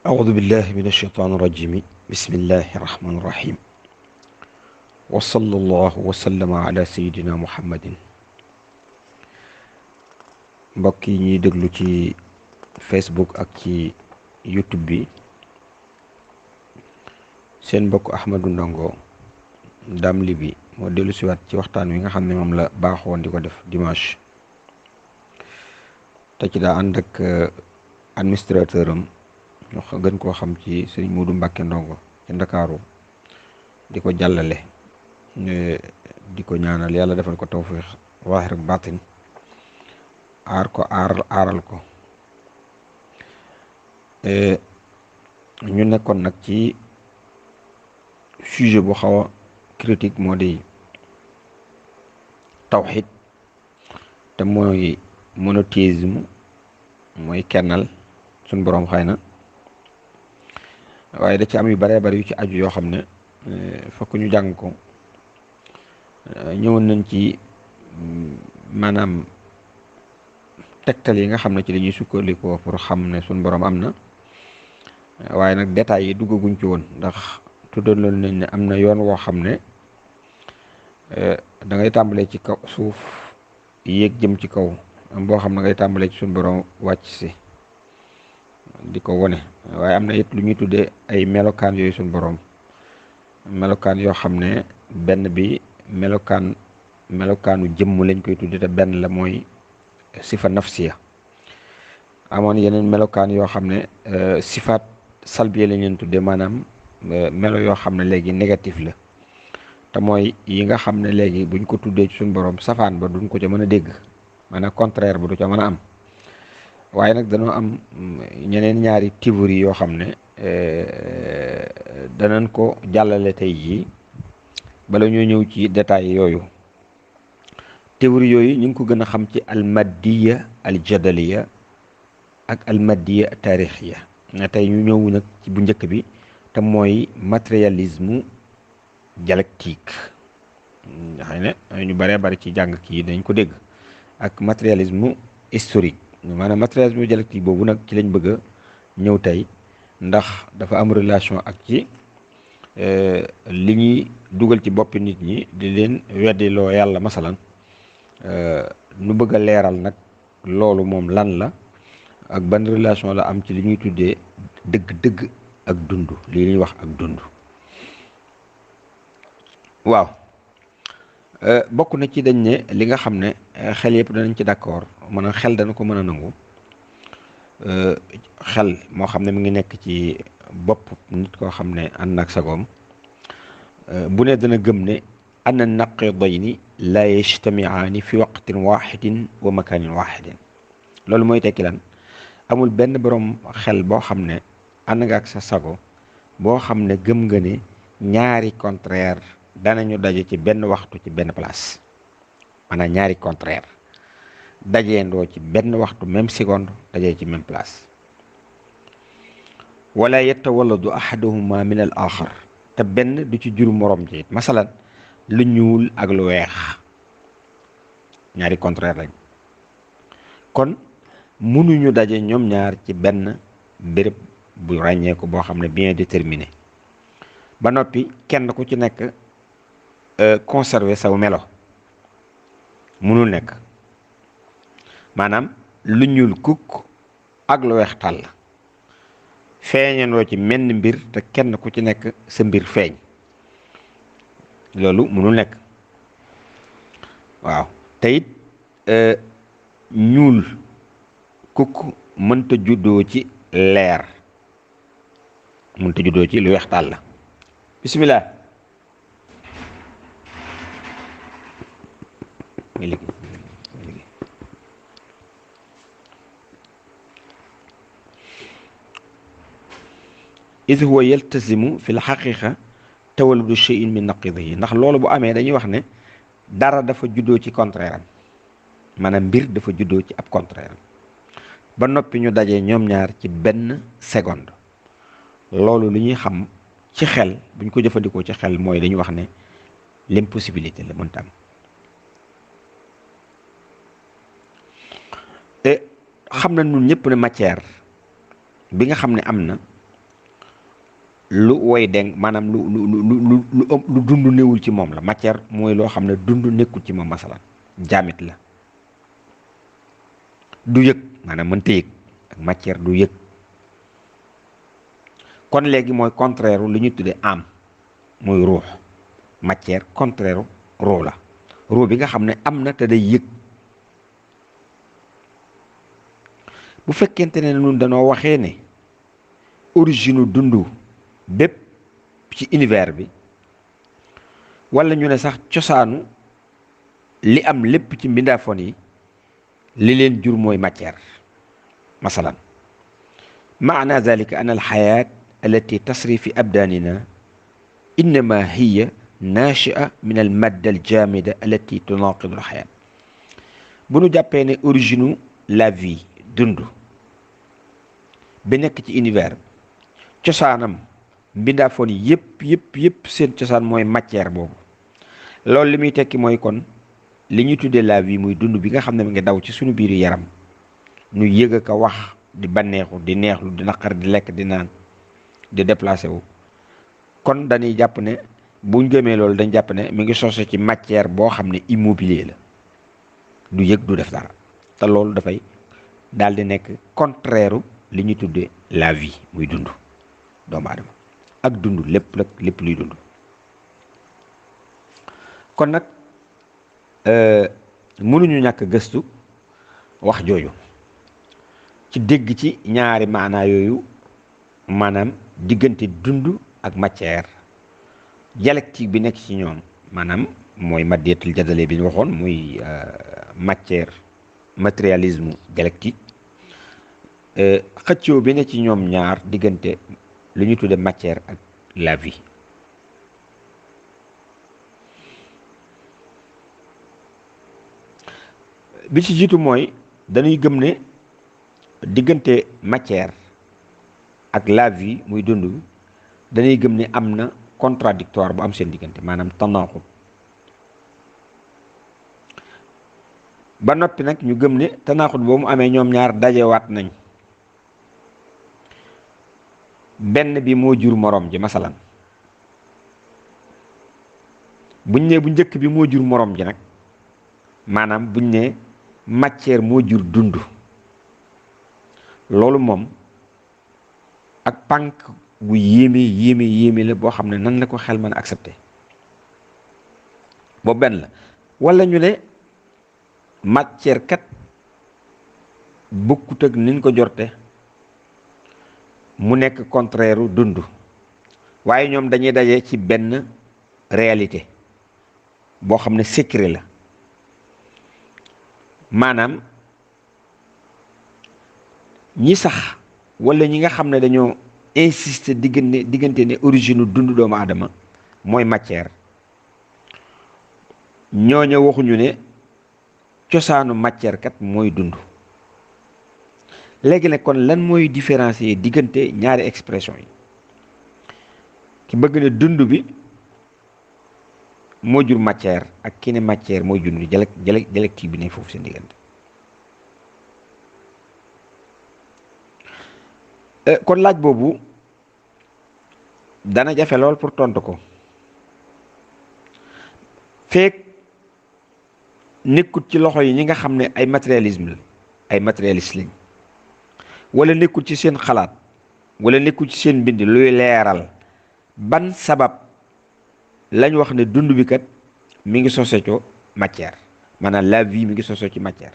أعوذ بالله من الشيطان الرجيم بسم الله الرحمن الرحيم وصلى الله وسلم على سيدنا محمد. mbokk yi ñuy déglu ci Facebook ak ci YouTube bi, seen mbokk Ahmadou Ndongo Dame Liby moo dellu siwaat ci waxtaan wi nga xam ne moom la baaxoon di ko def dimanche te ci daa ànd ak administrateur am ñu gën koo xam ci sëriñ Muudu Mbàkke Ndongo ci Ndakaaru di ko jàllale di ko ñaanal yàlla defal ko tawfiix zaahir ak baatin, aar ko aaral ko. ñu nekkoon nag ci sujet bu xaw a critique, moo di tawxid te mooy monothéisme, mooy kennal suñ boroom. xëy na waaye da ci am yu baree bari yu ci aju yoo xam ne fokk ñu jàng ko. ñëwoon nañ ci maanaam tegtal yi nga xam ne ci dañuy sukkandikoo pour xam ne suñ boroom am na, waaye nag détails yi duggaguñ ci woon, ndax tuddoon loolu nañ ne am na yoon woo xam ne da ngay tàmbalee ci kaw suuf yéeg jëm ci kaw, am boo xam ne ngay tàmbalee ci suñ boroom wàcc si di ko wone. waaye am na it lu ñuy tuddee ay melokaan yooyu suñ boroom, melokaan yoo xam ne benn bi melokaanu jëmm lañ koy tudde te benn la mooy sifa nafsiya. amoon yeneen melokaan yoo xam ne sifaat salbiya lañ leen tudde, maanaam melo yoo xam ne léegi négatif la, te mooy yi nga xam ne léegi buñ ko tuddee ci suñ boroom safaan ba duñ ko ca mën a dégg, maanaam contraire ba du ca mën a am. waaye nag dañoo am ñeneen ñaari théorie yoo xam ne danañ ko jàllale tey jii bala ñoo ñëw ci détails yooyu. théorie yooyu ñu ngi ko gën a xam ci almaddiya aljadaliya ak almaddiya taarixiya. na tey ñu ñëw nag ci bu njëkk bi te mooy matérialisme dialectique. xëy na ñu bëree bëri ci jàng kii dañ ko dégg, ak matérialisme historique. maanaam matérialisme dialectique boobu nag ci lañ bëgg a ñëw tey, ndax dafa am relation ak ci li ñuy dugal ci boppi nit ñi di leen weddiloo yàlla masalan. nu bëgg a leeral nag loolu moom lan la ak ban relation la am ci li ñuy tuddee dëgg-dëgg ak dund, lii ñuy wax ak dund. waaw, bokk na ci dañ ne li nga xam ne xel yëpp danañ ci d'accord, maanaam xel dana ko mën a nangu. xel moo xam ne mu ngi nekk ci bopp nit koo xam ne ànd ak sagoom, bu ne dana gëm ne anna naqidayni la yajtamiaani fi waqtin waxidin wa makanin waxidin. loolu mooy tekki lan? amul benn boroom xel boo xam ne ànd nga ak sa sago boo xam ne gëm nga ne ñaari contraire danañu daje ci benn waxtu ci benn place. maanaam ñaari contraire dajeendoo ci benn waxtu, même seconde, dajee ci même place. wala yatawalladu ahaduhuma min al axar, te benn du ci jur morom ci it. masalan lu ñuul ak lu weex ñaari contraire lañ, kon mënuñu daje ñoom ñaar ci benn béréb bu ràññeeku boo xam ne bien déterminé, ba noppi kenn ku ci nekk conserver saw melo. mënul nekk. maanaam lu ñuul kukk ak lu weex tàll feeñandoo ci menn mbir te kenn ku ci nekk sa mbir feeñ, loolu mënul nekk. waaw, te it ñuul kukk mënta juddoo ci leer, mënta juddoo ci lu weex tàll. bismillah. id huwa yaltazimu fi lxaqiqa tawalludu cheyin min naqidihi. ndax loolu bu amee dañuy wax ne dara dafa juddoo ci contraire am, maanaam mbir dafa juddoo ci ab contraire am, ba noppi ñu dajee ñoom ñaar ci benn seconde. loolu lu ñuy xam ci xel, buñ ko jëfandikoo ci xel, mooy dañuy wax ne l'impossibilité la, mënta am. te xam na ñun ñëpp ne matière bi nga xam ne am na lu woy deng maanaam lu dund newul ci moom la. matière mooy loo xam ne dund nekkul ci moom masalan jaamit la, du yëg maanaam mënta yëg ak matière du yëg. kon léegi mooy contraire li ñu tuddee âme mooy ruux. matière contraire ruux la, ruux bi nga xam ne am na te day yëg. bu fekkente ne ñun dañoo waxee ne origine dundu bépp ci univers bi, wala ñu ne sax cosaanu li am lépp ci mbindaafoon yi li leen jur mooy matière. masalan maana zalika an alxayaat allati tasri fi abdaanina innama hiya naashia min almadda aljaamida allati tunaqidu alxayaat. bu nu jàppee ne origine la vie dund bi nekk ci univers cosaanam mbindaafoon yëpp seen cosaan mooy matière boobu. loolu li muy tekki mooy kon li ñuy tuddee la vie muy dund bi nga xam ne mi ngi daw ci suñu biiru yaram, ñu yëg ak a wax, di banneexu, di neexlu, di naqar, di lekk, di naan, di déplacé wu. kon dañuy jàpp ne buñ gëmee loolu dañ jàpp ne mi ngi sose ci matière boo xam ne immobilier la, du yëg du def dara. te loolu dafay daal di nekk contraire li ñuy tuddee la vie muy dund doomu aadama ak dund lépp luy dund. kon nag mënuñu ñàkk gëstu wax jooju ci dégg ci ñaari maanaa yooyu, maanaam diggante dund ak matière, dialectique bi nekk ci ñoom, maanaam mooy maddiyatul jadale bi ñu waxoon muy matière matérialisme dialectique. xëccoo bi ne ci ñoom ñaar diggante lu ñu tudde matière ak la vie. bi ci jiitu mooy dañuy gëm ne diggante matière ak la vie muy dund, dañuy gëm ne am na contradictoire bu am seen diggante, maanaam tanaaxud. ba noppi nag ñu gëm ne tanaaxud boo mu amee ñoom ñaar dajewaat nañ, benn bi moo jur moroom ji. masalan buñ ne bu njëkk bi moo jur moroom ji nag, maanaam buñ ne matière moo jur dund, loolu moom ak pànk bu yéeme la boo xam ne nan la ko xel mën a accepté. boobu benn la. wala ñu ne matière kat bokkut ak niñ ko jorte, mu nekk contraire dund, waaye ñoom dañuy daje ci benn réalité boo xam ne secret la. maanaam ñi sax wala ñi nga xam ne dañoo insister diggante ne origine dund doomu aadama mooy matière, ñooñu waxuñu ne cosaanu matière kat mooy dund. léegi nag kon lan mooy différencier diggante ñaari expression yi? ki bëgg ne dund bi moo jur matière ak ki ne matière mooy dund, dialectique bi ne foofu seen diggante. kon laaj boobu dana jafe lool pour tontu ko feek nekkut ci loxo yi ñi nga xam ne ay matérialiste lañ, wala nekkul ci seen xalaat, wala nekkul ci seen mbind luy leeral ban sabab lañ wax ne dund bi kat mi ngi sose co matière, maanaam la vie mi ngi sose ci matière.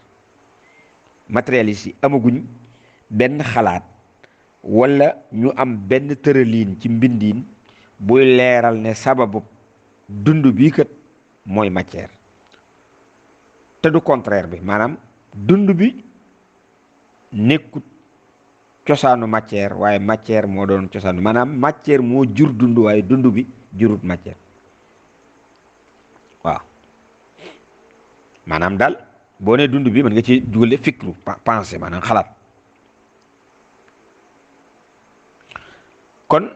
matérialiste yi amaguñ benn xalaat wala ñu am benn tëraliin ci mbindiin buy leeral ne sababu dund bii kat mooy matière, te du contraire bi, maanaam dund bi nekkut cosaanu matière waaye matière moo doon cosaanu, maanaam matière moo jur dund waaye dund bi jurut matière. waaw maanaam daal boo nee dund bi mën nga ci dugale fikru pensée, maanaam xalaat. kon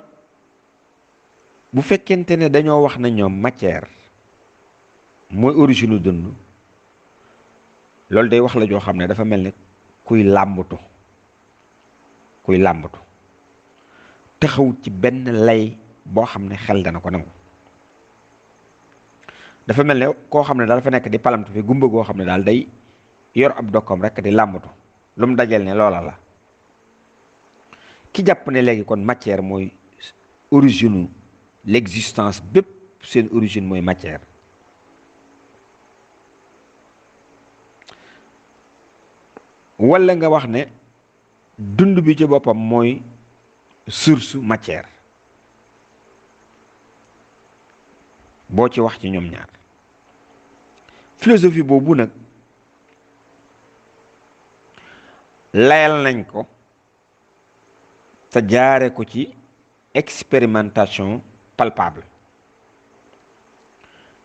bu fekkente ne dañoo wax na ñoom matière mooy origine dund, loolu day wax la joo xam ne dafa mel ne kuy làmbatu taxawut ci benn lay boo xam ne xel dana ko nangu. dafa mel ne koo xam ne daal dafa nekk di palamtu fi gumba goo xam ne daal day yor ab dokkam rek di làmbatu lu mu dajal ne loola la. ki jàpp ne léegi kon matière mooy origine l'existence bépp, seen origine mooy matière, walla nga wax ne dund bi ci boppam mooy source matière, boo ci wax ci ñoom ñaar. philosophie boobu nag layal nañ ko te jaare ko ci expérimentation palpable.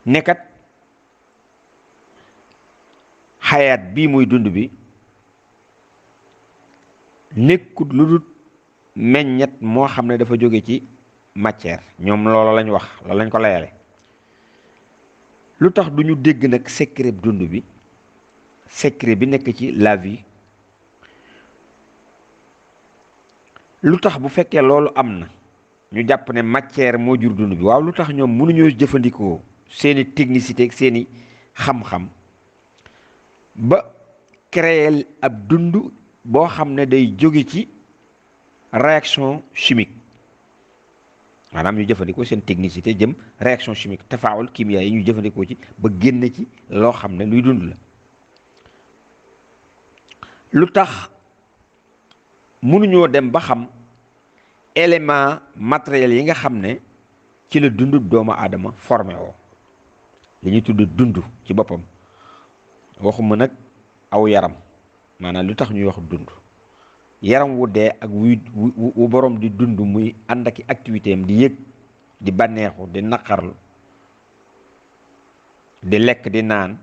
nekkat xayaat bii muy dund bi nekkut lu dul meññet moo xam ne dafa jóge ci matière. ñoom loolu lañ wax, loolu lañ ko layale. lu tax du ñu dégg nag secret dund bi, secret bi nekk ci la vie? lu tax bu fekkee loolu am na ñu jàpp ne matière moo jur dund bi, waaw lu tax ñoom mënuñoo jëfandikoo seeni technicité ak seeni xam-xam ba créer ab dund boo xam ne day jóge ci réaction chimique? maanaam ñu jëfandikoo seen technicité jëm réaction chimique, tafaawul kimia yi ñu jëfandikoo ci ba génn ci loo xam ne luy dund la. lu tax mënuñoo dem ba xam élément matériel yi nga xam ne ci la dundu doomu aadama formé woo, li ñuy tudd dund ci boppam, waxuma nag aw yaram. maanaam lu tax ñuy wax dund, yaram wu dee ak wu borom di dund muy ànd ak activité am, di yëg, di bànneexu, di naqarlu, di lekk, di naan,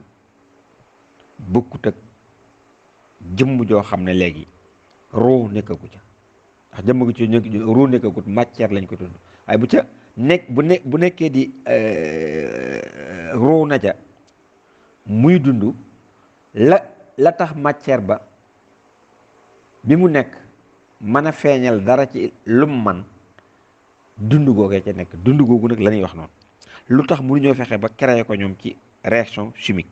bokkut ak jëmm joo xam ne léegi ruu nekkagu ca. ndax jëmm gi ci ruu nekkagut, matière lañ ko tudd. waaye bu ca bu nekkee di ruu na ca muy dund, la tax matière ba bi mu nekk mën a feeñal dara ci lum man, dund googee ca nekk. dund googu nag la ñuy wax noonu. lu tax mënuñoo fexe ba créer ko ñoom ci réaction chimique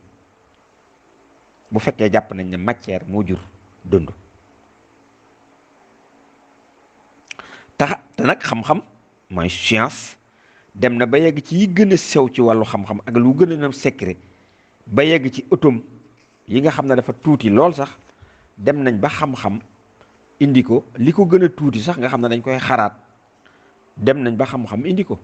bu fekkee jàpp nañ ne matière moo jur dund? te nag xam-xam mooy science dem na ba yegg ci yi gën a sew ci wàllu xam-xam ak lu gën a nam secret, ba yegg ci atome yi nga xam ne dafa tuuti lool sax, dem nañ ba xam-xam indi ko. li ko gën a tuuti sax nga xam ne dañ koy xaraat, dem nañ ba xam-xam indi ko.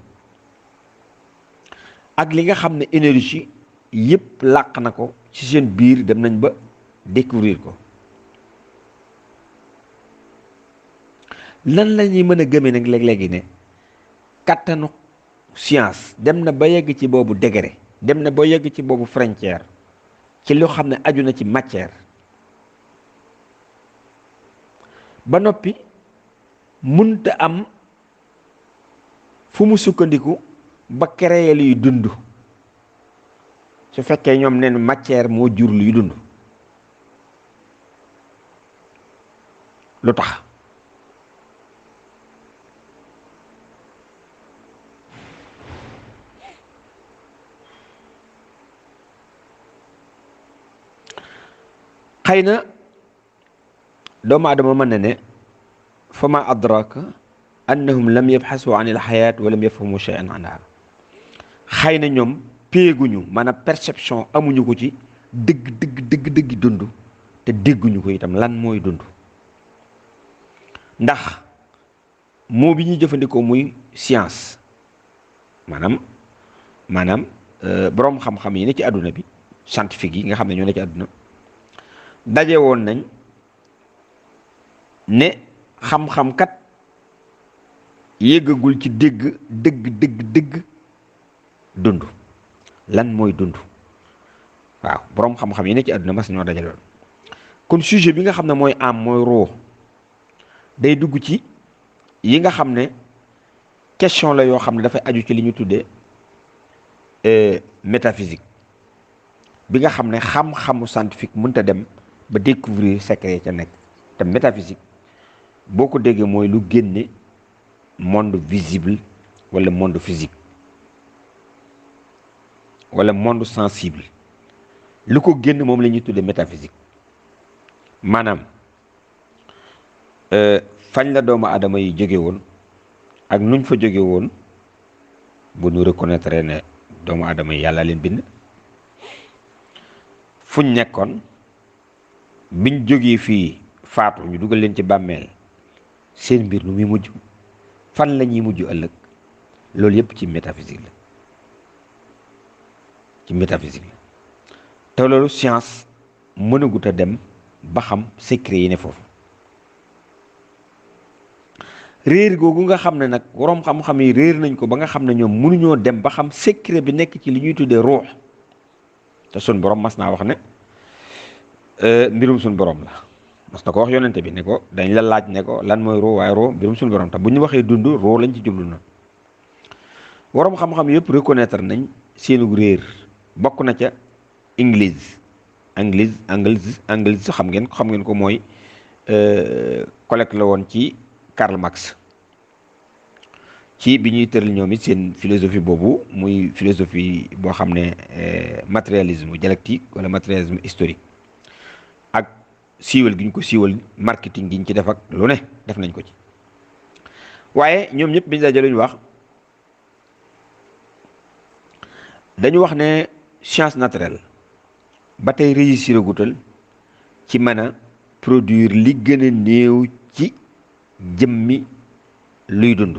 ak li nga xam ne énergie yépp làq na ko ci seen biir, dem nañ ba découvrir ko. lan la ñuy mën a gëmee nag léeg-léegi ne kattanu science dem na ba yegg ci boobu degré, dem na ba yegg ci boobu frontière ci loo xam ne aju na ci matière, ba noppi munta am fu mu sukkandiku ba créer luy dund, su fekkee ñoom neen matière moo jur luy dund? lu tax? xëy na doomu aadama mën na ne fa ma adraka annahum lam yabxasu an ilxayaat wa lam yafhamu cheyan anha. xëy na ñoom péeguñu, maanaam perception amuñu ko ci dëgg dund, te dégguñu ko itam lan mooy dund. ndax moo bi ñuy jëfandikoo muy science, maanaam boroom xam-xam yi ne ci àdduna bi, scientifique yi nga xam ne ñoo ne ci àdduna, daje woon nañ ne xam-xam kat yéggagul ci dëgg dund. lan mooy dund? waaw, boroom xam-xam yi ne ci àdduna mas ñoo daje loon. kon sujet bi nga xam ne mooy am, mooy roo, day dugg ci yi nga xam ne question la yoo xam ne dafay aju ci li ñu tuddee métaphysique, bi nga xam ne xam-xamu scientifique mënta dem ba découvrir secret ca nekk. te métaphysique boo ko déggee mooy lu génne monde visible wala monde physique wala monde sensible. lu ko génn moom la ñuy tuddee métaphysique. maanaam fañ la doomu aadama yi jóge woon ak nuñ fa jóge woon bu ñu reconnaître ne doomu aadama yi yàlla leen bind, fuñ nekkoon biñ jógee fii faatu ñu dugal leen ci bàmmeel, seen mbir nu muy mujj, fan la ñuy mujj ëllëg, loolu yépp ci métaphysique la, ci métaphysique la. te loolu science mënagut a dem ba xam secret yi ne foofu. réer googu nga xam ne nag waroom xam-xam yi réer nañ ko ba nga xam ne ñoom mënuñoo dem ba xam secret bi nekk ci li ñuy tuddee ruux. te sun borom mas naa wax ne mbirum sun borom la, mas na ko wax yonente bi ne ko dañ la laaj ne ko lan mooy ruux, waaye ruux mbirum sun borom. te bu ñu waxee dund ruux lañ ci jublu na. waroom xam-xam yëpp reconnaître nañ seenu réer. bokk na ca Anglise xam ngeen ko mooy collègue la woon ci Karl Marx ci bi ñuy tëral ñoom it seen philosophie boobu muy philosophie boo xam ne matérialisme dialectique wala matérialisme historique, ak siiwal gi ñu ko siiwal, marketing gi ñu ci def ak lu ne def nañ ko ci. waaye ñoom ñëpp bi ñu daje lu ñu wax, dañu wax ne science naturelle ba tey réussir a gutal ci mën a produire li gën a néew ci jëmmi luy dund,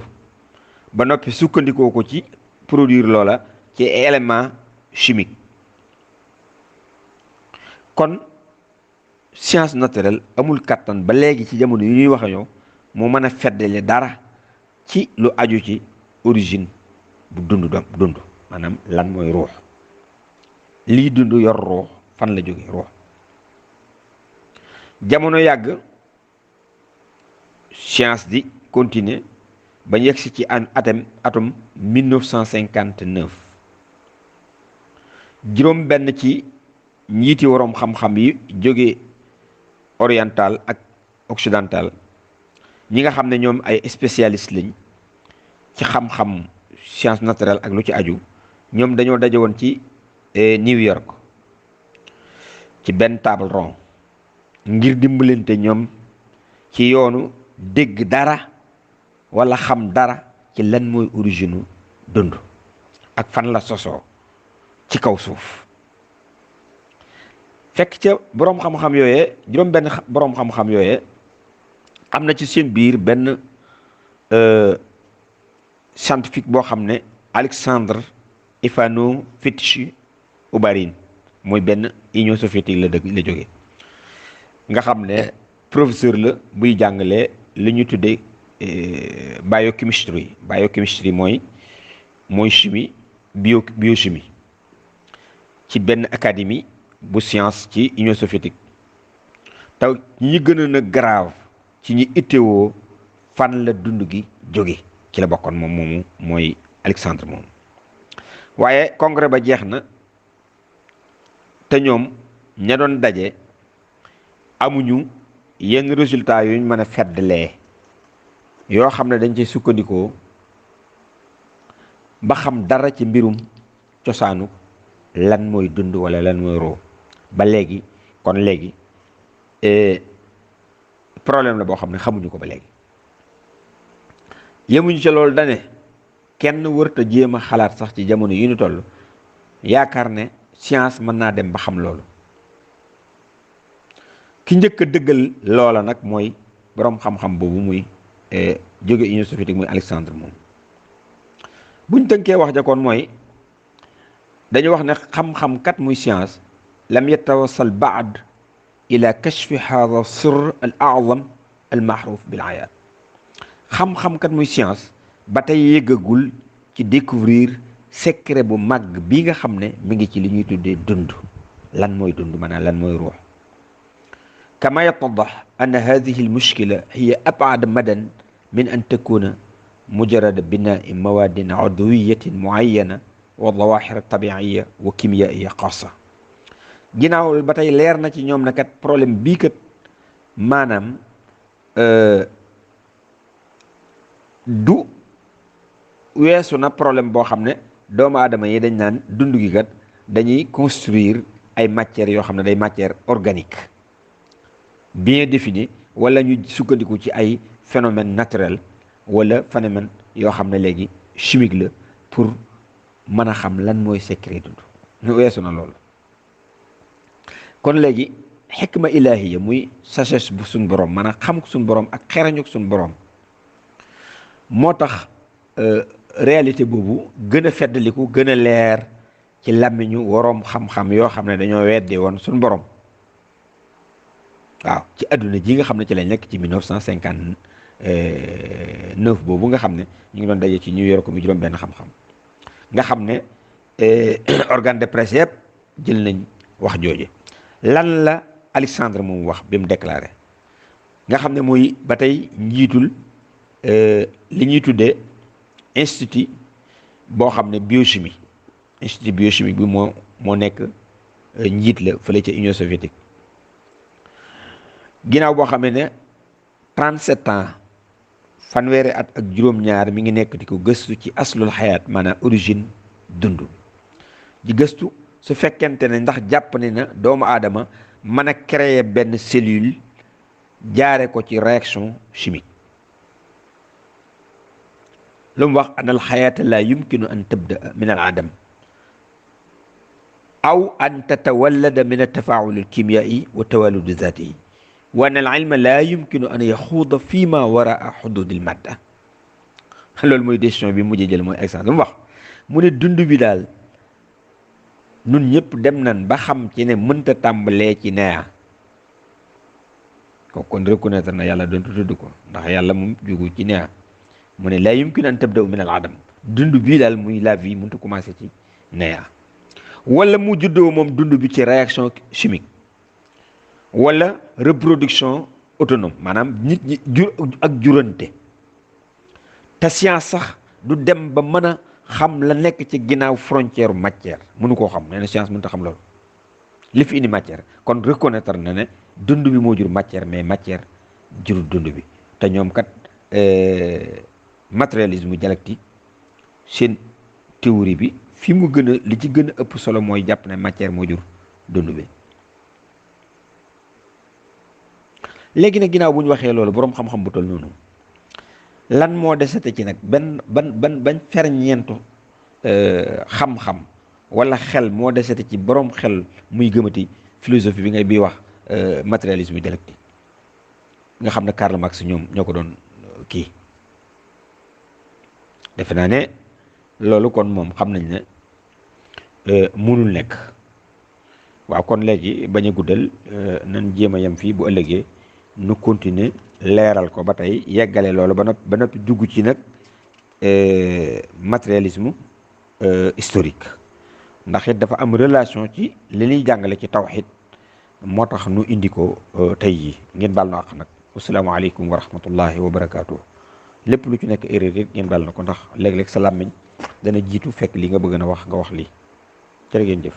ba noppi sukkandikoo ko ci produire loola ci élément chimique. kon science naturelle amul kattan ba léegi ci jamono yu ñuy waxe yow moo mën a feddale dara ci lu aju ci origine bu dund maanaam lan mooy ruux, lii dund yor ruux fan la jóge ruux. jamono yàgg science di continuer ba yegsi ci atum 1959 juróom benn ci njiiti waroom xam-xam yi jóge oriental ak occidental, ñi nga xam ne ñoom ay spécialiste lañ ci xam-xam science naturelle ak lu ci aju, ñoom dañoo daje woon ci New York ci benn table ronde ngir dimbalante ñoom ci yoonu dégg dara wala xam dara ci lan mooy origine dund ak fan la sosoo ci kaw suuf. fekk ca boroom xam-xam yooyee, juróom benn boroom xam-xam yooyee, am na ci seen biir benn scientifique boo xam ne Alexandre Ivanovitch Ubarin, mooy benn Union soviétique la jóge, nga xam ne professeur la buy jàngale li ñu tuddee biochimie mooy chimie biochimie ci benn académie bu science ci Union soviétique. taw ñi gën a grave ci ñi itteewoo fan la dund gi jóge ci la bokkoon moom moomu mooy Alexandre moom. waaye congrès ba jeex na te ñoom ña doon daje amuñu yenn résultat yuñ mën a feddlee yoo xam ne dañ cay sukkandikoo ba xam dara ci mbirum cosaanu lan mooy dund wala lan mooy roo. ba léegi kon léegi problème la boo xam ne xamuñu ko ba léegi. yemuñu ca loolu dane kenn wërta jéem a xalaat sax ci jamono yi ñu toll yaakaar ne science mën naa dem ba xam loolu. ki njëkk a dëggal loola nag mooy boroom xam-xam boobu muy jóge Union soviétique muy Alexandre moom. buñ tënkee wax ja kon mooy dañu wax ne xam-xam kat muy science lam yatawassal baad ila kashfi hada sirr al a'zam al mahruf bil ayat. xam-xam kat muy science ba tey yëggagul ci découvrir secret bu màgg bi nga xam ne mi ngi ci li ñuy tuddee dund. lan mooy dund maanaam lan mooy ruux. kama yattadax an hadihi al mushkila hiya ab'ad madan min an takuna mujarrad binaa'i mawaadin udwiyatin muayyana wa dawahir tabi'iyya wa kimyaiya xaasa. ginnaaw ba tey leer na ci ñoom na kat problème bii kat maanaam du weesu na problème boo xam ne doomu aadama yi dañ naan dund gi kat dañuy construire ay matières yoo xam ne day matière organique bien définie wala ñu sukkandiku ci ay phénomène naturel wala phénomène yoo xam ne léegi chimique la pour mën a xam lan mooy secret dund ñu weesu na loolu. kon léegi xikma ilahiya muy sagesse bu suñ borom mën a xam suñ borom ak xerañu suñ borom moo tax réalité boobu gën a feddaliku gën a leer ci làmmiñu woroom xam-xam yoo xam ne dañoo weddi woon suñ borom waaw ci adduna ji nga xam ne ci lañ nekk ci 1959 boobu nga xam ne ñu ngi doon daje ci New York mu juróom benn xam-xam nga xam ne organe de presse yëpp jël nañ wax jooje. lan la Alexandre moom wax bi mu déclaré nga xam ne mooy ba tey njiitul li ñuy tuddee institut boo xam ne biochimie institut biochimique bi moo nekk njiit la fële ca Union soviétique ginnaaw boo xam ne 37 ans fanweeri at ak juróom-ñaar mi ngi nekk di ko gëstu ci aslul xayaat maanaam origine dund di gëstu su fekkente ne ndax jàpp ne na doomu aadama mën a créer benn cellule jaare ko ci réaction chimique lu mu wax an alxayaata la yumkinu an tabda min al adam aw an tatawallada min altafaul alkimiyai wa tawaludi zatihi wa an alilma la yumkinu an yaxuuda fi ma waraa xudud almadda loolu mooy décision bi mujjee jël mooy exemple lu mu wax mu ne dund bi daal nun ñëpp dem nañ ba xam ci ne mënta tàmbalee ci neex ko kon reconnaître na yàlla doon tudd ko ndax yàlla moom jógu ci neex mu ne laa yumkin an tabda min al adam dund bii daal muy la vie mënta commencé ci neex wala mu juddoo moom dund bi ci réaction chimique wala reproduction autonome maanaam nit ñi ak jurante te science sax du dem ba mën a xam la nekk ci ginnaaw frontière matière mënu koo xam nee na science mënut a xam loolu li fi indi matière kon reconnaître na ne dund bi moo jur matière mais matière jurul dund bi te ñoom kat matérialisme dialectique seen théorie bi fi mu gën a li ci gën a ëpp solo mooy jàpp ne matière moo jur dund bi. léegi nag ginnaaw bu ñu waxee loolu boroom xam-xam bu toll noonu lan moo desate ci nag ban ferñeentu xam-xam wala xel moo desate ci boroom xel muy gëmati philosophie bi ngay bii wax matérialisme dialectique nga xam ne Karl Marx ñoom ñoo ko doon kii defe naa ne loolu kon moom xam nañ ne mënul nekk waaw kon léegi bañ a guddal nan jéem a yem fii bu ëllëgee nu continuer leeral ko ba tey yeggale loolu ba noppi dugg ci nag matérialisme historique ndax it dafa am relation ci li ñuy jàngale ci tawxid moo tax nu indi ko tey yi ngeen baal na ak nag asalaamaaleykum wa rahmatullahi wa barakaatu lépp lu ci nekk erreur it ngeen baal na ko ndax léeg-léeg sa làmmiñ dana jiitu fekk li nga bëgg na wax nga wax lii jërë ngeen jëf